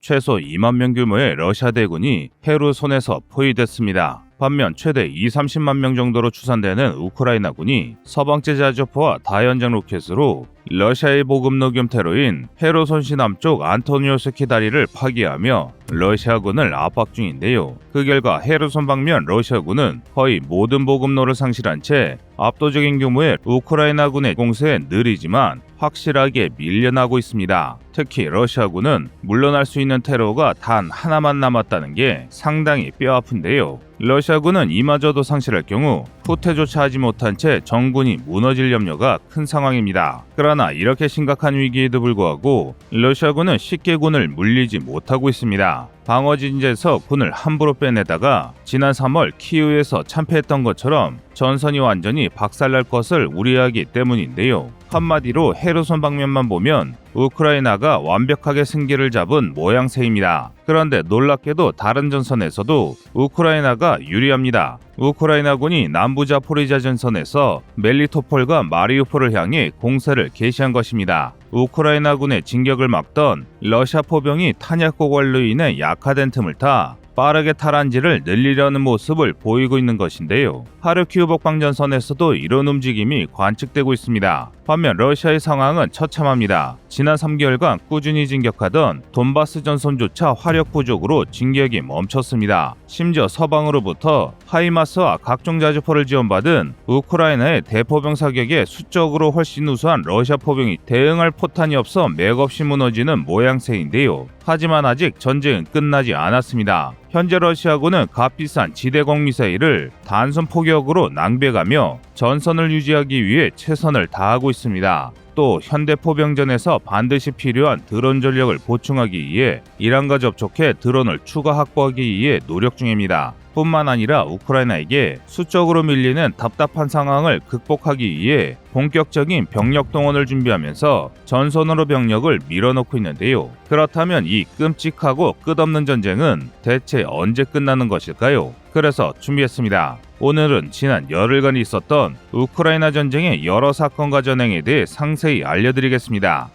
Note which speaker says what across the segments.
Speaker 1: 최소 2만 명 규모의 러시아 대군이 페루 손에서 포위됐습니다. 반면 최대 20-30만 명 정도로 추산되는 우크라이나군이 서방제 자주포와 다연장 로켓으로 러시아의 보급로 겸 테러인 헤르손시 남쪽 안토니오스키 다리를 파괴하며 러시아군을 압박 중인데요. 그 결과 헤르손 방면 러시아군은 거의 모든 보급로를 상실한 채 압도적인 규모의 우크라이나군의 공세에 느리지만 확실하게 밀려나고 있습니다. 특히 러시아군은 물러날 수 있는 테러가 단 하나만 남았다는 게 상당히 뼈아픈데요. 러시아군은 이마저도 상실할 경우 후퇴조차 하지 못한 채 정군이 무너질 염려가 큰 상황입니다. 그러나 이렇게 심각한 위기에도 불구하고 러시아군은 쉽게 군을 물리지 못하고 있습니다. 방어진지에서 군을 함부로 빼내다가 지난 3월 키우에서 참패했던 것처럼 전선이 완전히 박살날 것을 우려하기 때문인데요. 한마디로 헤르손 방면만 보면 우크라이나가 완벽하게 승기를 잡은 모양새입니다. 그런데 놀랍게도 다른 전선에서도 우크라이나가 유리합니다. 우크라이나군이 남부 자포리자 전선에서 멜리토폴과 마리우폴을 향해 공세를 개시한 것입니다. 우크라이나군의 진격을 막던 러시아 포병이 탄약 고갈로 인해 약화된 틈을 타 빠르게 탈환지를 늘리려는 모습을 보이고 있는 것인데요. 하르키우 북방전선에서도 이런 움직임이 관측되고 있습니다. 반면 러시아의 상황은 처참합니다. 지난 3개월간 꾸준히 진격하던 돈바스 전선조차 화력 부족으로 진격이 멈췄습니다. 심지어 서방으로부터 하이마스와 각종 자주포를 지원받은 우크라이나의 대포병 사격에 수적으로 훨씬 우수한 러시아 포병이 대응할 포탄이 없어 맥없이 무너지는 모양새인데요. 하지만 아직 전쟁은 끝나지 않았습니다. 현재 러시아군은 값비싼 지대공 미사일을 단순 포격으로 낭비해가며 전선을 유지하기 위해 최선을 다하고 있습니다. 또 현대 포병전에서 반드시 필요한 드론 전력을 보충하기 위해 이란과 접촉해 드론을 추가 확보하기 위해 노력 중입니다. 뿐만 아니라 우크라이나에게 수적으로 밀리는 답답한 상황을 극복하기 위해 본격적인 병력 동원을 준비하면서 전선으로 병력을 밀어넣고 있는데요. 그렇다면 이 끔찍하고 끝없는 전쟁은 대체 언제 끝나는 것일까요? 그래서 준비했습니다. 오늘은 지난 열흘간 있었던 우크라이나 전쟁의 여러 사건과 전행에 대해 상세히 알려드리겠습니다.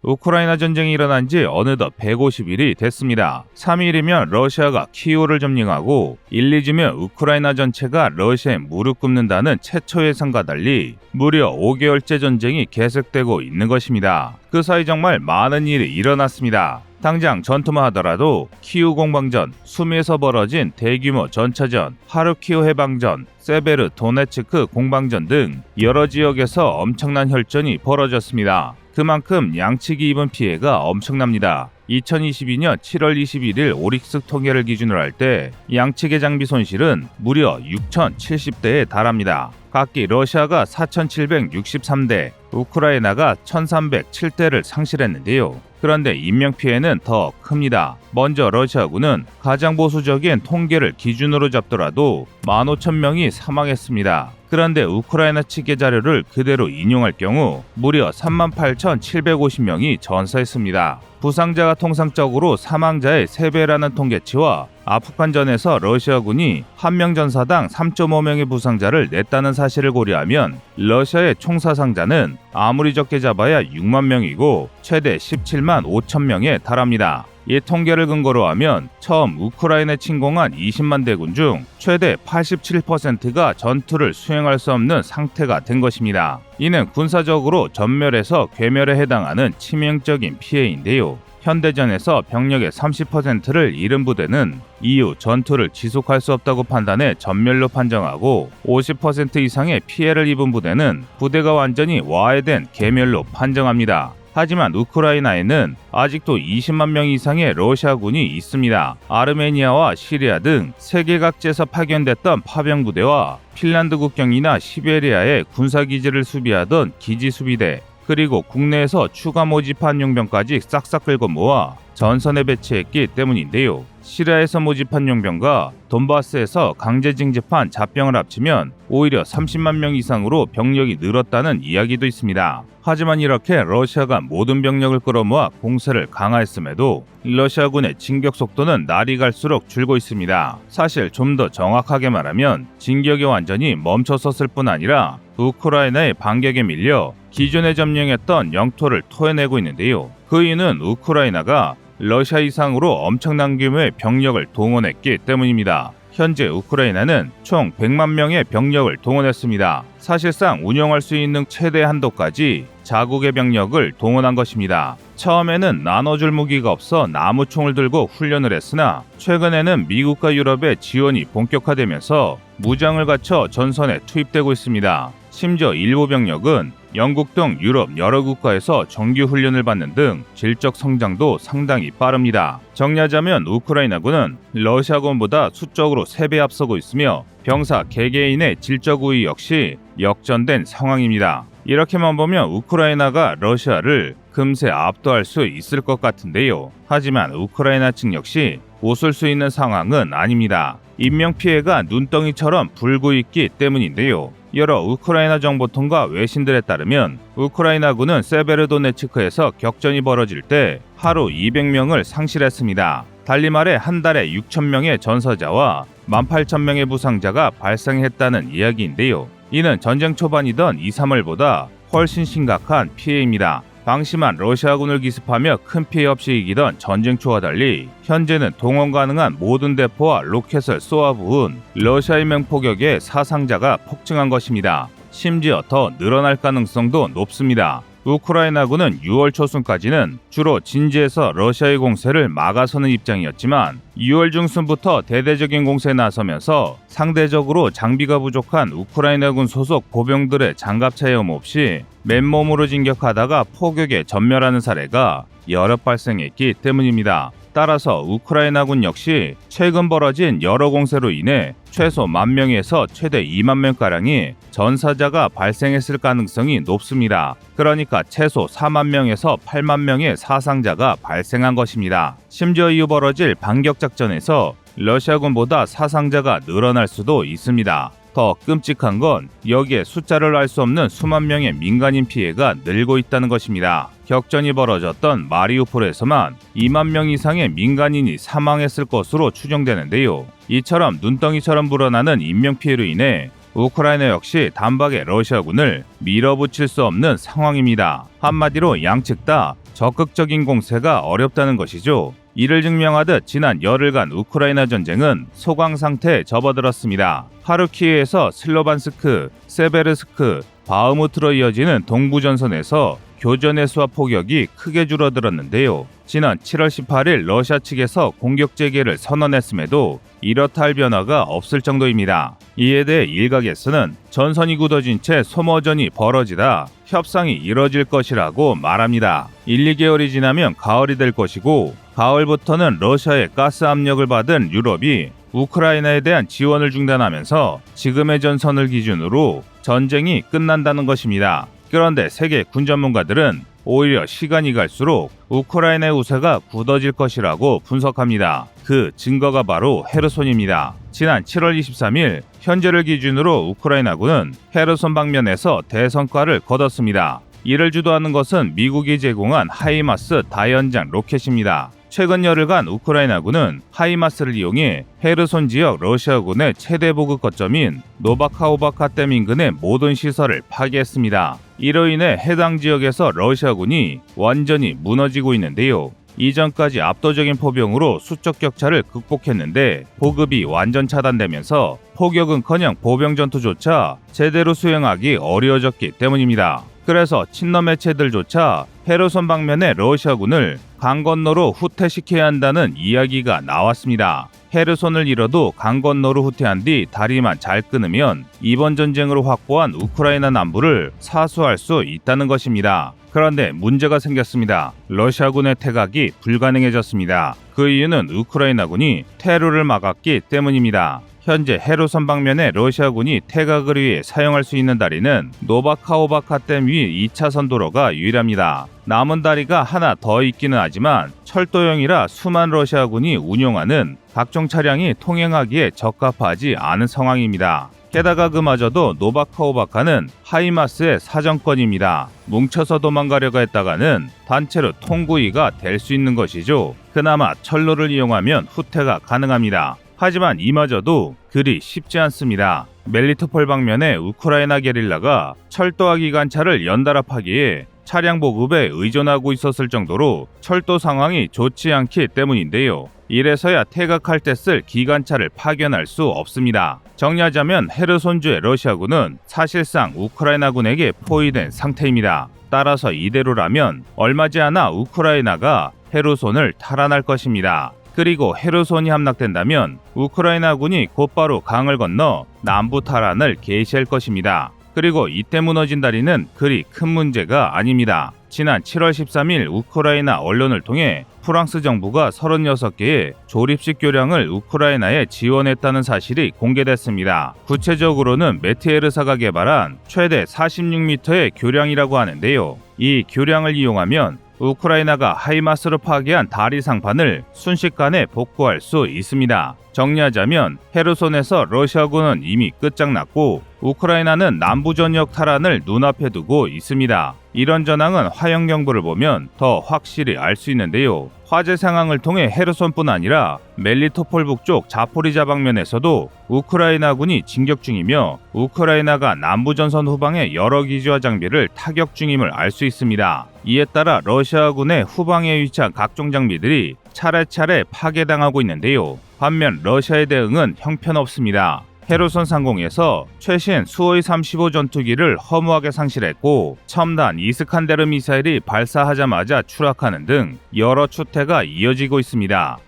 Speaker 1: 우크라이나 전쟁이 일어난 지 어느덧 150일이 됐습니다. 3일이면 러시아가 키이우를 점령하고 1, 2주면 우크라이나 전체가 러시아에 무릎 꿇는다는 최초 예상과 달리 무려 5개월째 전쟁이 계속되고 있는 것입니다. 그 사이 정말 많은 일이 일어났습니다. 당장 전투만 하더라도 키이우 공방전, 수미에서 벌어진 대규모 전차전, 하르키우 해방전, 세베르 도네츠크 공방전 등 여러 지역에서 엄청난 혈전이 벌어졌습니다. 그만큼 양측이 입은 피해가 엄청납니다. 2022년 7월 21일 오릭스 통계를 기준으로 할 때 양측의 장비 손실은 무려 6,070대에 달합니다. 각기 러시아가 4,763대, 우크라이나가 1,307대를 상실했는데요. 그런데 인명피해는 더 큽니다. 먼저 러시아군은 가장 보수적인 통계를 기준으로 잡더라도 15,000명이 사망했습니다. 그런데 우크라이나 측의 자료를 그대로 인용할 경우 무려 38,750명이 전사했습니다. 부상자가 통상적으로 사망자의 3배라는 통계치와 아프간전에서 러시아군이 한 명 전사당 3.5명의 부상자를 냈다는 사실을 고려하면 러시아의 총 사상자는 아무리 적게 잡아야 6만 명이고 최대 17만 5천 명에 달합니다. 이 통계를 근거로 하면 처음 우크라이나에 침공한 20만 대군 중 최대 87%가 전투를 수행할 수 없는 상태가 된 것입니다. 이는 군사적으로 전멸에서 괴멸에 해당하는 치명적인 피해인데요. 현대전에서 병력의 30%를 잃은 부대는 이후 전투를 지속할 수 없다고 판단해 전멸로 판정하고 50% 이상의 피해를 입은 부대는 부대가 완전히 와해된 괴멸로 판정합니다. 하지만 우크라이나에는 아직도 20만 명 이상의 러시아군이 있습니다. 아르메니아와 시리아 등 세계 각지에서 파견됐던 파병부대와 핀란드 국경이나 시베리아의 군사기지를 수비하던 기지수비대, 그리고 국내에서 추가 모집한 용병까지 싹싹 긁어 모아 전선에 배치했기 때문인데요. 시리아에서 모집한 용병과 돈바스에서 강제 징집한 잡병을 합치면 오히려 30만 명 이상으로 병력이 늘었다는 이야기도 있습니다. 하지만 이렇게 러시아가 모든 병력을 끌어모아 공세를 강화했음에도 러시아군의 진격 속도는 날이 갈수록 줄고 있습니다. 사실 좀 더 정확하게 말하면 진격이 완전히 멈춰섰을 뿐 아니라 우크라이나의 반격에 밀려 기존에 점령했던 영토를 토해내고 있는데요. 그 이유는 우크라이나가 러시아 이상으로 엄청난 규모의 병력을 동원했기 때문입니다. 현재 우크라이나는 총 100만 명의 병력을 동원했습니다. 사실상 운영할 수 있는 최대 한도까지 자국의 병력을 동원한 것입니다. 처음에는 나눠줄 무기가 없어 나무총을 들고 훈련을 했으나 최근에는 미국과 유럽의 지원이 본격화되면서 무장을 갖춰 전선에 투입되고 있습니다. 심지어 일부 병력은 영국 등 유럽 여러 국가에서 정규 훈련을 받는 등 질적 성장도 상당히 빠릅니다. 정리하자면 우크라이나군은 러시아군보다 수적으로 3배 앞서고 있으며 병사 개개인의 질적 우위 역시 역전된 상황입니다. 이렇게만 보면 우크라이나가 러시아를 금세 압도할 수 있을 것 같은데요. 하지만 우크라이나 측 역시 웃을 수 있는 상황은 아닙니다. 인명피해가 눈덩이처럼 불고 있기 때문인데요. 여러 우크라이나 정보통과 외신들에 따르면 우크라이나군은 세베르도네츠크에서 격전이 벌어질 때 하루 200명을 상실했습니다. 달리 말해 한 달에 6,000명의 전사자와 18,000명의 부상자가 발생했다는 이야기인데요. 이는 전쟁 초반이던 2, 3월보다 훨씬 심각한 피해입니다. 방심한 러시아군을 기습하며 큰 피해 없이 이기던 전쟁 초와 달리 현재는 동원 가능한 모든 대포와 로켓을 쏘아부은 러시아의 맹폭격에 사상자가 폭증한 것입니다. 심지어 더 늘어날 가능성도 높습니다. 우크라이나군은 6월 초순까지는 주로 진지에서 러시아의 공세를 막아서는 입장이었지만 6월 중순부터 대대적인 공세에 나서면서 상대적으로 장비가 부족한 우크라이나군 소속 보병들의 장갑 차염 없이 맨몸으로 진격하다가 포격에 전멸하는 사례가 여러 발생했기 때문입니다. 따라서 우크라이나군 역시 최근 벌어진 여러 공세로 인해 최소 10,000명에서 최대 20,000명가량의 전사자가 발생했을 가능성이 높습니다. 그러니까 최소 40,000명에서 80,000명의 사상자가 발생한 것입니다. 심지어 이후 벌어질 반격작전에서 러시아군보다 사상자가 늘어날 수도 있습니다. 더 끔찍한 건 여기에 숫자를 알 수 없는 수만 명의 민간인 피해가 늘고 있다는 것입니다. 격전이 벌어졌던 마리우폴에서만 2만 명 이상의 민간인이 사망했을 것으로 추정되는데요. 이처럼 눈덩이처럼 불어나는 인명피해로 인해 우크라이나 역시 단박에 러시아군을 밀어붙일 수 없는 상황입니다. 한마디로 양측 다 적극적인 공세가 어렵다는 것이죠. 이를 증명하듯 지난 열흘간 우크라이나 전쟁은 소강 상태에 접어들었습니다. 하르키우에서 슬로반스크, 세베르스크, 바흐무트로 이어지는 동부 전선에서 교전의 수와 폭격이 크게 줄어들었는데요. 지난 7월 18일 러시아 측에서 공격 재개를 선언했음에도 이렇다 할 변화가 없을 정도입니다. 이에 대해 일각에서는 전선이 굳어진 채 소모전이 벌어지다 협상이 이뤄질 것이라고 말합니다. 1, 2개월이 지나면 가을이 될 것이고 가을부터는 러시아의 가스 압력을 받은 유럽이 우크라이나에 대한 지원을 중단하면서 지금의 전선을 기준으로 전쟁이 끝난다는 것입니다. 그런데 세계 군 전문가들은 오히려 시간이 갈수록 우크라이나의 우세가 굳어질 것이라고 분석합니다. 그 증거가 바로 헤르손입니다. 지난 7월 23일 현재를 기준으로 우크라이나군은 헤르손 방면에서 대성과를 거뒀습니다. 이를 주도하는 것은 미국이 제공한 하이마스 다연장 로켓입니다. 최근 열흘간 우크라이나군은 하이마스를 이용해 헤르손 지역 러시아군의 최대 보급 거점인 노바카오바카 댐 인근의 모든 시설을 파괴했습니다. 이로 인해 해당 지역에서 러시아군이 완전히 무너지고 있는데요. 이전까지 압도적인 포병으로 수적 격차를 극복했는데 보급이 완전 차단되면서 포격은커녕 보병 전투조차 제대로 수행하기 어려워졌기 때문입니다. 그래서 친러 매체들조차 헤르손 방면의 러시아군을 강 건너로 후퇴시켜야 한다는 이야기가 나왔습니다. 헤르손을 잃어도 강 건너로 후퇴한 뒤 다리만 잘 끊으면 이번 전쟁으로 확보한 우크라이나 남부를 사수할 수 있다는 것입니다. 그런데 문제가 생겼습니다. 러시아군의 퇴각이 불가능해졌습니다. 그 이유는 우크라이나군이 퇴로를 막았기 때문입니다. 현재 헤르손 방면에 러시아군이 태각을 위해 사용할 수 있는 다리는 노바카호바카 댐 위 2차선 도로가 유일합니다. 남은 다리가 하나 더 있기는 하지만 철도형이라 수많은 러시아군이 운용하는 각종 차량이 통행하기에 적합하지 않은 상황입니다. 게다가 그마저도 노바카호바카는 하이마스의 사정권입니다. 뭉쳐서 도망가려고 했다가는 단체로 통구이가 될 수 있는 것이죠. 그나마 철로를 이용하면 후퇴가 가능합니다. 하지만 이마저도 그리 쉽지 않습니다. 멜리토폴 방면에 우크라이나 게릴라가 철도와 기관차를 연달아 파기에 차량 보급에 의존하고 있었을 정도로 철도 상황이 좋지 않기 때문인데요. 이래서야 태각할 때 쓸 기관차를 파견할 수 없습니다. 정리하자면 헤르손주의 러시아군은 사실상 우크라이나군에게 포위된 상태입니다. 따라서 이대로라면 얼마지 않아 우크라이나가 헤르손을 탈환할 것입니다. 그리고 헤르손이 함락된다면 우크라이나군이 곧바로 강을 건너 남부 탈환을 개시할 것입니다. 그리고 이때 무너진 다리는 그리 큰 문제가 아닙니다. 지난 7월 13일 우크라이나 언론을 통해 프랑스 정부가 36개의 조립식 교량을 우크라이나에 지원했다는 사실이 공개됐습니다. 구체적으로는 메티에르사가 개발한 최대 46m의 교량이라고 하는데요. 이 교량을 이용하면 우크라이나가 하이마스로 파괴한 다리 상판을 순식간에 복구할 수 있습니다. 정리하자면 헤르손에서 러시아군은 이미 끝장났고 우크라이나는 남부 전역 탈환을 눈앞에 두고 있습니다. 이런 전황은 화형 경보를 보면 더 확실히 알 수 있는데요. 화재 상황을 통해 헤르손뿐 아니라 멜리토폴 북쪽 자포리자 방면에서도 우크라이나군이 진격 중이며 우크라이나가 남부 전선 후방의 여러 기지와 장비를 타격 중임을 알 수 있습니다. 이에 따라 러시아군의 후방에 위치한 각종 장비들이 차례차례 파괴당하고 있는데요. 반면 러시아의 대응은 형편없습니다. 헤르손 상공에서 최신 수호이 35 전투기를 허무하게 상실했고 첨단 이스칸데르 미사일이 발사하자마자 추락하는 등 여러 추태가 이어지고 있습니다.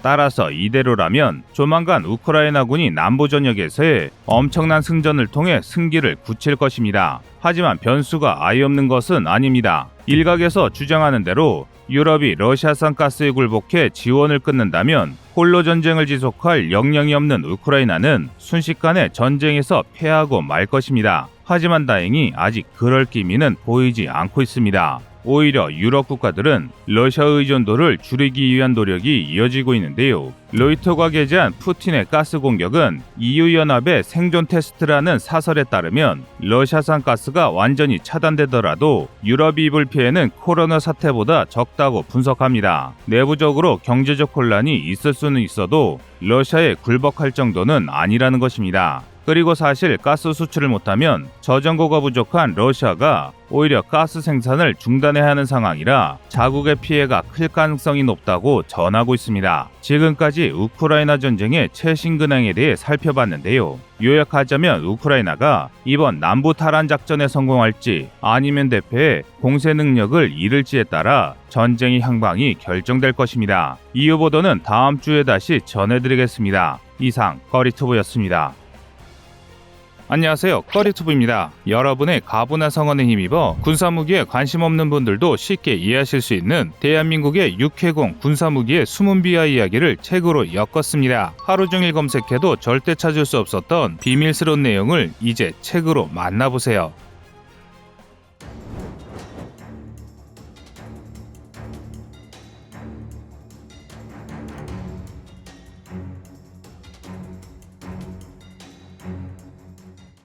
Speaker 1: 따라서 이대로라면 조만간 우크라이나군이 남부 전역에서의 엄청난 승전을 통해 승기를 굳힐 것입니다. 하지만 변수가 아예 없는 것은 아닙니다. 일각에서 주장하는 대로 유럽이 러시아산 가스에 굴복해 지원을 끊는다면 홀로 전쟁을 지속할 역량이 없는 우크라이나는 순식간에 전쟁에서 패하고 말 것입니다. 하지만 다행히 아직 그럴 기미는 보이지 않고 있습니다. 오히려 유럽 국가들은 러시아 의존도를 줄이기 위한 노력이 이어지고 있는데요. 로이터가 게재한 푸틴의 가스 공격은 EU연합의 생존 테스트라는 사설에 따르면 러시아산 가스가 완전히 차단되더라도 유럽이 입을 피해는 코로나 사태보다 적다고 분석합니다. 내부적으로 경제적 혼란이 있을 수는 있어도 러시아에 굴복할 정도는 아니라는 것입니다. 그리고 사실 가스 수출을 못하면 저장고가 부족한 러시아가 오히려 가스 생산을 중단해야 하는 상황이라 자국의 피해가 클 가능성이 높다고 전하고 있습니다. 지금까지 우크라이나 전쟁의 최신 근황에 대해 살펴봤는데요. 요약하자면 우크라이나가 이번 남부 탈환 작전에 성공할지 아니면 대패해 공세 능력을 잃을지에 따라 전쟁의 향방이 결정될 것입니다. 이후 보도는 다음 주에 다시 전해드리겠습니다. 이상 꺼리투브였습니다. 안녕하세요, 꺼리투브입니다. 여러분의 가부나 성원에 힘입어 군사무기에 관심 없는 분들도 쉽게 이해하실 수 있는 대한민국의 육해공 군사무기의 숨은 비하 이야기를 책으로 엮었습니다. 하루 종일 검색해도 절대 찾을 수 없었던 비밀스러운 내용을 이제 책으로 만나보세요.